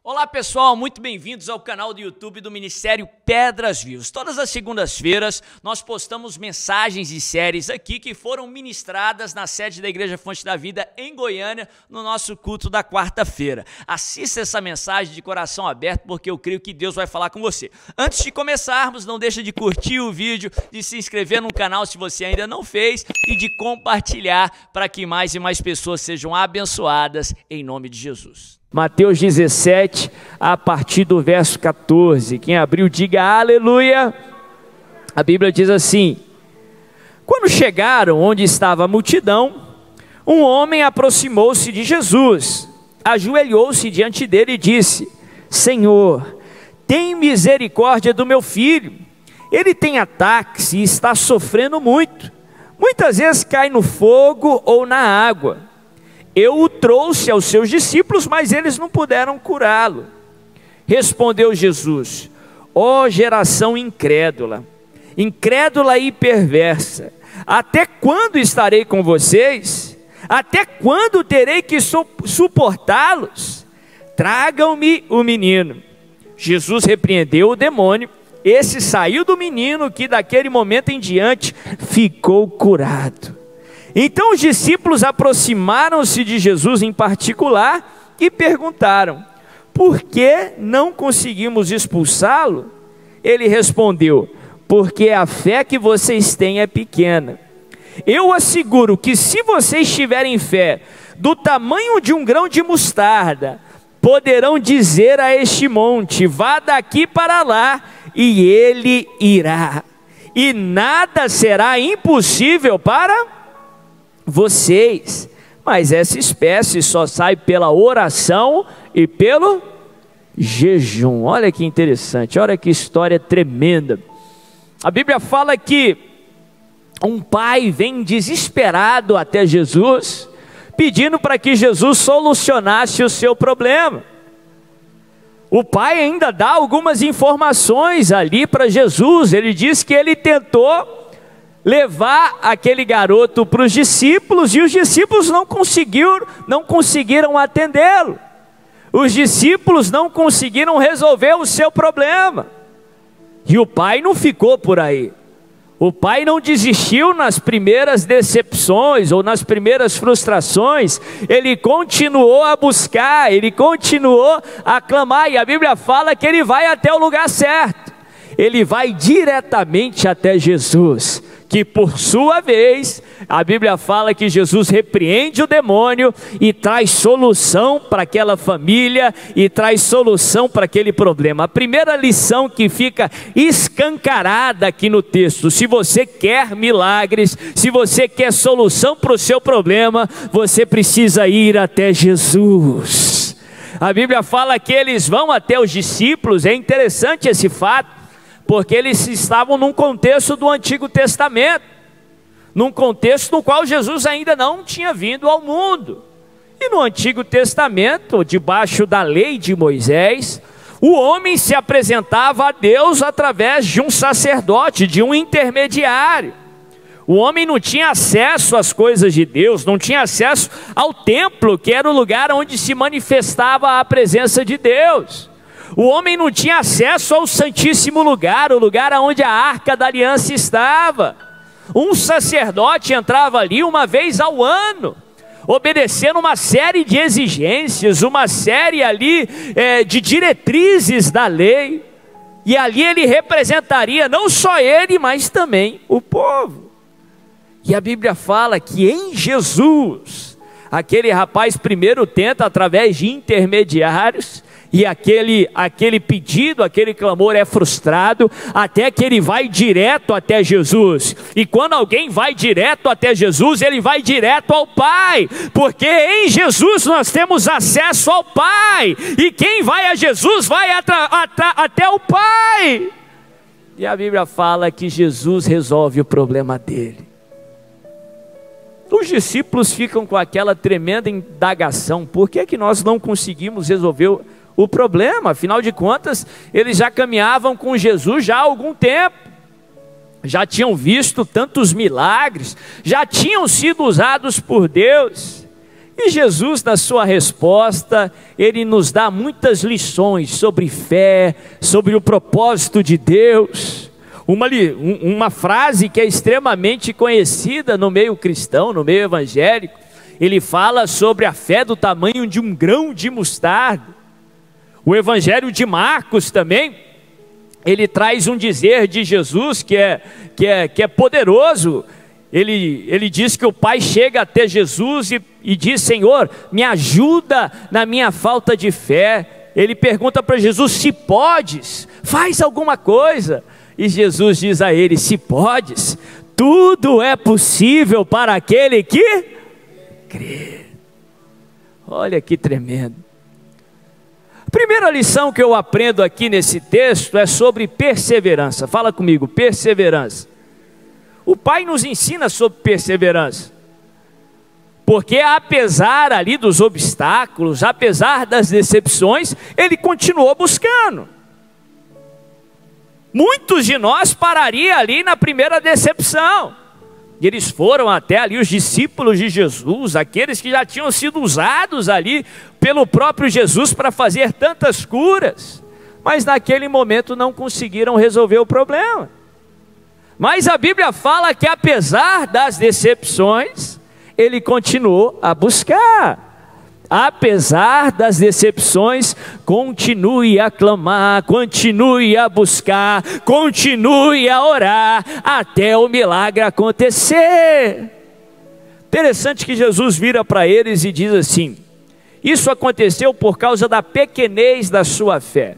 Olá pessoal, muito bem-vindos ao canal do YouTube do Ministério Pedras Vivas. Todas as segundas-feiras nós postamos mensagens e séries aqui que foram ministradas na sede da Igreja Fonte da Vida em Goiânia no nosso culto da quarta-feira. Assista essa mensagem de coração aberto porque eu creio que Deus vai falar com você. Antes de começarmos, não deixa de curtir o vídeo, de se inscrever no canal se você ainda não fez e de compartilhar para que mais e mais pessoas sejam abençoadas em nome de Jesus. Mateus 17, a partir do verso 14. Quem abriu, diga aleluia. A Bíblia diz assim: quando chegaram onde estava a multidão, um homem aproximou-se de Jesus, ajoelhou-se diante dele e disse: Senhor, tem misericórdia do meu filho. Ele tem ataques e está sofrendo muito. Muitas vezes cai no fogo ou na água. Eu o trouxe aos seus discípulos, mas eles não puderam curá-lo. Respondeu Jesus: ó geração incrédula, incrédula e perversa, até quando estarei com vocês? Até quando terei que suportá-los? Tragam-me o menino. Jesus repreendeu o demônio. Esse saiu do menino, que daquele momento em diante ficou curado. Então os discípulos aproximaram-se de Jesus em particular e perguntaram: por que não conseguimos expulsá-lo? Ele respondeu: porque a fé que vocês têm é pequena. Eu asseguro que se vocês tiverem fé do tamanho de um grão de mostarda, poderão dizer a este monte: vá daqui para lá, e ele irá. E nada será impossível para vocês. Mas essa espécie só sai pela oração e pelo jejum. Olha que interessante, olha que história tremenda. A Bíblia fala que um pai vem desesperado até Jesus, pedindo para que Jesus solucionasse o seu problema. O pai ainda dá algumas informações ali para Jesus. Ele diz que ele tentou levar aquele garoto para os discípulos e os discípulos não conseguiram atendê-lo. Os discípulos não conseguiram resolver o seu problema. E o pai não ficou por aí. O pai não desistiu nas primeiras decepções ou nas primeiras frustrações. Ele continuou a buscar, ele continuou a clamar. E a Bíblia fala que ele vai até o lugar certo. Ele vai diretamente até Jesus, que por sua vez, a Bíblia fala que Jesus repreende o demônio e traz solução para aquela família e traz solução para aquele problema. A primeira lição que fica escancarada aqui no texto: se você quer milagres, se você quer solução para o seu problema, você precisa ir até Jesus. A Bíblia fala que eles vão até os discípulos. É interessante esse fato, porque eles estavam num contexto do Antigo Testamento, num contexto no qual Jesus ainda não tinha vindo ao mundo. E no Antigo Testamento, debaixo da lei de Moisés, o homem se apresentava a Deus através de um sacerdote, de um intermediário. O homem não tinha acesso às coisas de Deus, não tinha acesso ao templo, que era o lugar onde se manifestava a presença de Deus. O homem não tinha acesso ao Santíssimo Lugar, o lugar onde a Arca da Aliança estava. Um sacerdote entrava ali uma vez ao ano, obedecendo uma série de exigências, uma série ali de diretrizes da lei. E ali ele representaria não só ele, mas também o povo. E a Bíblia fala que em Jesus, aquele rapaz primeiro tenta através de intermediários, e aquele pedido, aquele clamor é frustrado, até que ele vai direto até Jesus. E quando alguém vai direto até Jesus, ele vai direto ao Pai, porque em Jesus nós temos acesso ao Pai, e quem vai a Jesus vai até o Pai. E a Bíblia fala que Jesus resolve o problema dele. Os discípulos ficam com aquela tremenda indagação: por que é que nós não conseguimos resolver o problema? Afinal de contas, eles já caminhavam com Jesus já há algum tempo, já tinham visto tantos milagres, já tinham sido usados por Deus. E Jesus, na sua resposta, ele nos dá muitas lições sobre fé, sobre o propósito de Deus. Uma frase que é extremamente conhecida no meio cristão, no meio evangélico. Ele fala sobre a fé do tamanho de um grão de mostarda. O Evangelho de Marcos também, ele traz um dizer de Jesus que é poderoso. Ele diz que o pai chega até Jesus e diz: Senhor, me ajuda na minha falta de fé. Ele pergunta para Jesus: se podes, faz alguma coisa. E Jesus diz a ele: se podes, tudo é possível para aquele que crê. Olha que tremendo. A primeira lição que eu aprendo aqui nesse texto é sobre perseverança. Fala comigo, perseverança. O Pai nos ensina sobre perseverança, porque apesar ali dos obstáculos, apesar das decepções, Ele continuou buscando. Muitos de nós parariam ali na primeira decepção. E eles foram até ali, os discípulos de Jesus, aqueles que já tinham sido usados ali pelo próprio Jesus para fazer tantas curas, mas naquele momento não conseguiram resolver o problema. Mas a Bíblia fala que apesar das decepções, ele continuou a buscar. Apesar das decepções, continue a clamar, continue a buscar, continue a orar, até o milagre acontecer. Interessante que Jesus vira para eles e diz assim: isso aconteceu por causa da pequenez da sua fé.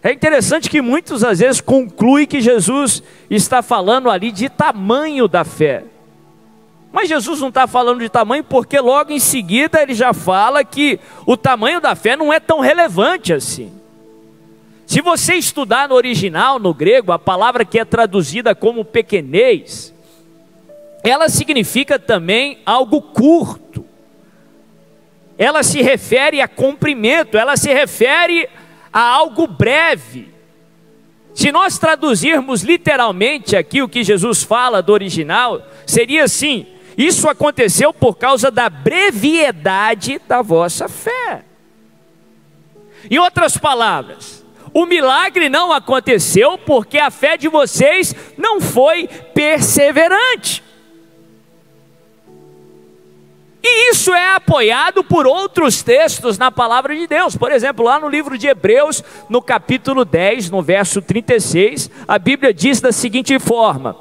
É interessante que muitos às vezes concluem que Jesus está falando ali de tamanho da fé. Mas Jesus não está falando de tamanho, porque logo em seguida ele já fala que o tamanho da fé não é tão relevante assim. Se você estudar no original, no grego, a palavra que é traduzida como pequenez, ela significa também algo curto. Ela se refere a comprimento, ela se refere a algo breve. Se nós traduzirmos literalmente aqui o que Jesus fala do original, seria assim: isso aconteceu por causa da brevidade da vossa fé. Em outras palavras, o milagre não aconteceu porque a fé de vocês não foi perseverante. E isso é apoiado por outros textos na palavra de Deus. Por exemplo, lá no livro de Hebreus, no capítulo 10, no verso 36, a Bíblia diz da seguinte forma: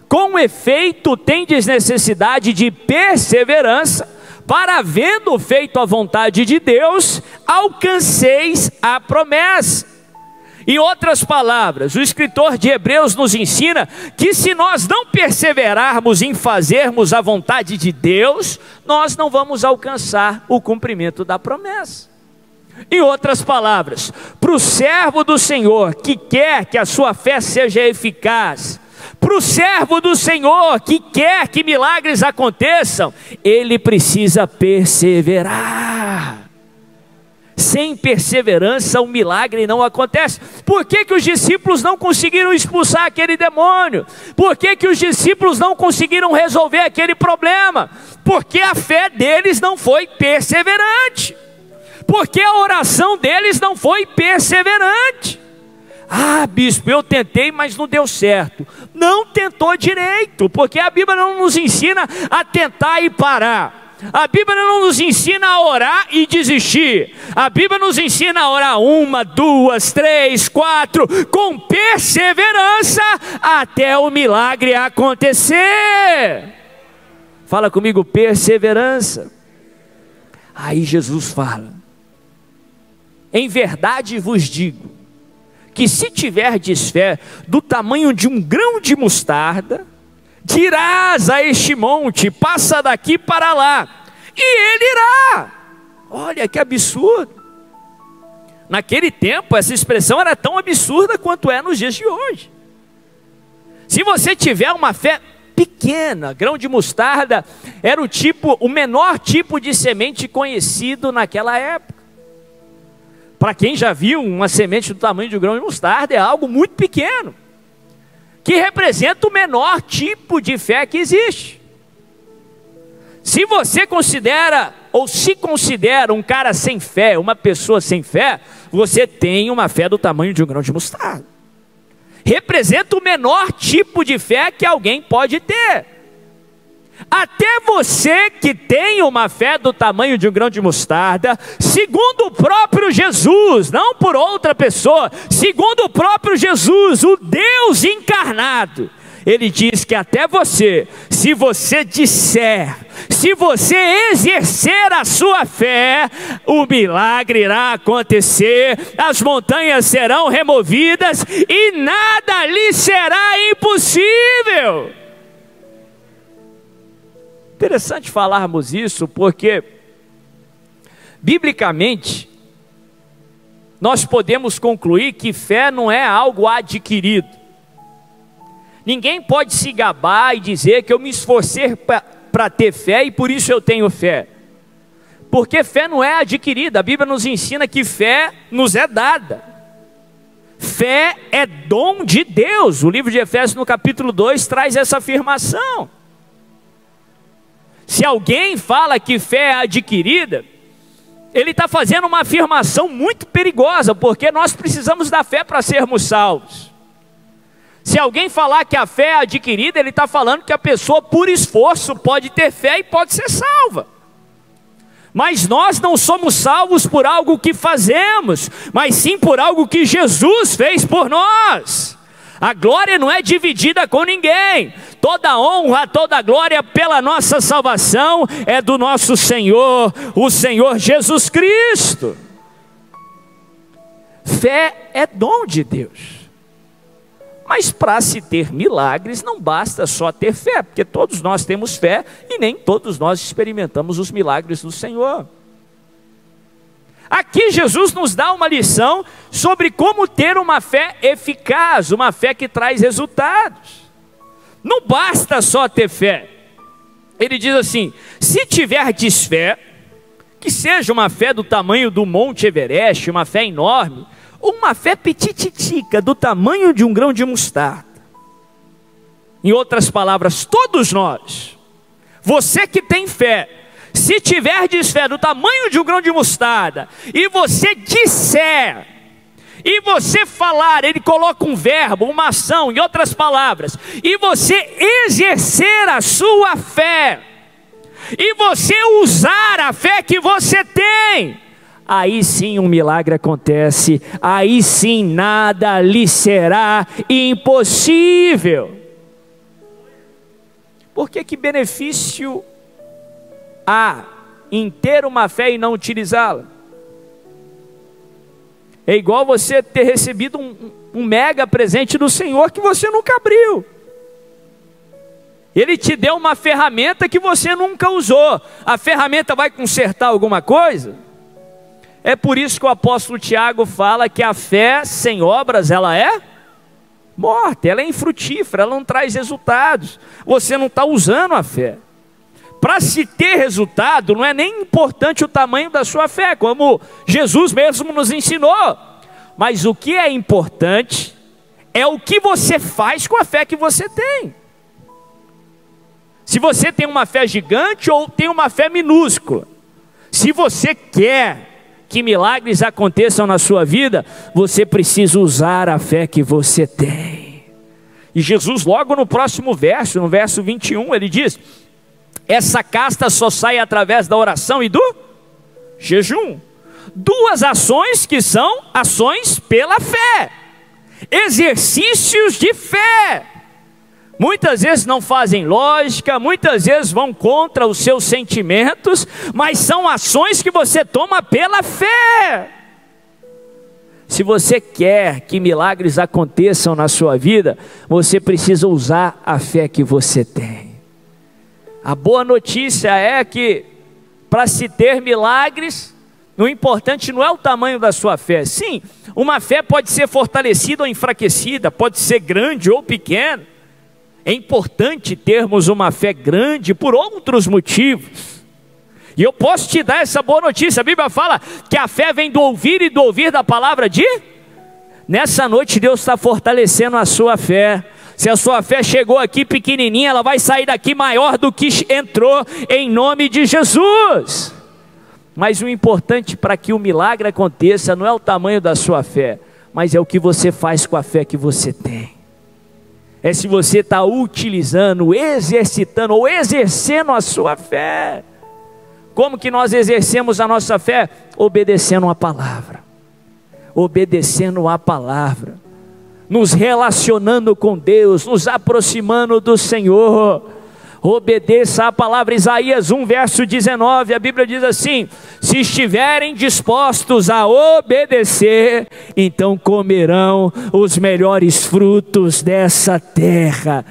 com efeito tendes necessidade de perseverança, para havendo feito a vontade de Deus, alcanceis a promessa. Em outras palavras, o escritor de Hebreus nos ensina que se nós não perseverarmos em fazermos a vontade de Deus, nós não vamos alcançar o cumprimento da promessa. Em outras palavras, para o servo do Senhor que quer que a sua fé seja eficaz, para o servo do Senhor que quer que milagres aconteçam, ele precisa perseverar. Sem perseverança o milagre não acontece. Por que que os discípulos não conseguiram expulsar aquele demônio? Por que que os discípulos não conseguiram resolver aquele problema? Porque a fé deles não foi perseverante. Porque a oração deles não foi perseverante. Ah, bispo, eu tentei, mas não deu certo. Não tentou direito, porque a Bíblia não nos ensina a tentar e parar. A Bíblia não nos ensina a orar e desistir. A Bíblia nos ensina a orar 1, 2, 3, 4, com perseverança, até o milagre acontecer. Fala comigo, perseverança. Aí Jesus fala: em verdade vos digo, que se tiverdes fé do tamanho de um grão de mostarda, dirás a este monte: passa daqui para lá, e ele irá. Olha que absurdo. Naquele tempo essa expressão era tão absurda quanto é nos dias de hoje. Se você tiver uma fé pequena, grão de mostarda era o menor tipo de semente conhecido naquela época. Para quem já viu uma semente do tamanho de um grão de mostarda, é algo muito pequeno, que representa o menor tipo de fé que existe. Se você considera ou se considera um cara sem fé, uma pessoa sem fé, você tem uma fé do tamanho de um grão de mostarda. Representa o menor tipo de fé que alguém pode ter. Até você que tem uma fé do tamanho de um grão de mostarda, segundo o próprio Jesus, não por outra pessoa, segundo o próprio Jesus, o Deus encarnado, ele diz que até você, se você disser, se você exercer a sua fé, o milagre irá acontecer, as montanhas serão removidas e nada lhe será impossível. Interessante falarmos isso, porque biblicamente nós podemos concluir que fé não é algo adquirido. Ninguém pode se gabar e dizer que eu me esforcei para ter fé e por isso eu tenho fé. Porque fé não é adquirida. A Bíblia nos ensina que fé nos é dada. Fé é dom de Deus. O livro de Efésios no capítulo 2 traz essa afirmação. Se alguém fala que fé é adquirida, ele está fazendo uma afirmação muito perigosa, porque nós precisamos da fé para sermos salvos. Se alguém falar que a fé é adquirida, ele está falando que a pessoa por esforço pode ter fé e pode ser salva. Mas nós não somos salvos por algo que fazemos, mas sim por algo que Jesus fez por nós. A glória não é dividida com ninguém. Toda honra, toda glória pela nossa salvação é do nosso Senhor, o Senhor Jesus Cristo. Fé é dom de Deus. Mas para se ter milagres não basta só ter fé, porque todos nós temos fé e nem todos nós experimentamos os milagres do Senhor. Aqui Jesus nos dá uma lição sobre como ter uma fé eficaz, uma fé que traz resultados. Não basta só ter fé. Ele diz assim: se tiverdes fé, que seja uma fé do tamanho do Monte Everest, uma fé enorme, ou uma fé petititica, do tamanho de um grão de mostarda. Em outras palavras, todos nós, você que tem fé, se tiverdes fé do tamanho de um grão de mostarda, e você disser, e você falar, ele coloca um verbo, uma ação, em outras palavras, e você exercer a sua fé, e você usar a fé que você tem, aí sim um milagre acontece, aí sim nada lhe será impossível. Porque que benefício há em ter uma fé e não utilizá-la? É igual você ter recebido um mega presente do Senhor que você nunca abriu. Ele te deu uma ferramenta que você nunca usou. A ferramenta vai consertar alguma coisa? É por isso que o apóstolo Tiago fala que a fé sem obras, ela é morta, ela é infrutífera, ela não traz resultados. Você não está usando a fé. Para se ter resultado, não é nem importante o tamanho da sua fé, como Jesus mesmo nos ensinou. Mas o que é importante é o que você faz com a fé que você tem. Se você tem uma fé gigante ou tem uma fé minúscula, se você quer que milagres aconteçam na sua vida, você precisa usar a fé que você tem. E Jesus logo no próximo verso, no verso 21, ele diz: essa casta só sai através da oração e do jejum. Duas ações que são ações pela fé, exercícios de fé. Muitas vezes não fazem lógica, muitas vezes vão contra os seus sentimentos, mas são ações que você toma pela fé. Se você quer que milagres aconteçam na sua vida, você precisa usar a fé que você tem. A boa notícia é que para se ter milagres, o importante não é o tamanho da sua fé. Sim, uma fé pode ser fortalecida ou enfraquecida, pode ser grande ou pequena. É importante termos uma fé grande por outros motivos. E eu posso te dar essa boa notícia. A Bíblia fala que a fé vem do ouvir e do ouvir da palavra de... Nessa noite Deus está fortalecendo a sua fé. Se a sua fé chegou aqui pequenininha, ela vai sair daqui maior do que entrou, em nome de Jesus. Mas o importante para que o milagre aconteça não é o tamanho da sua fé, mas é o que você faz com a fé que você tem. É se você está utilizando, exercitando ou exercendo a sua fé. Como que nós exercemos a nossa fé? Obedecendo a palavra. Obedecendo a palavra. Nos relacionando com Deus, nos aproximando do Senhor. Obedeça a palavra. Isaías 1 verso 19, a Bíblia diz assim: se estiverem dispostos a obedecer, então comerão os melhores frutos dessa terra.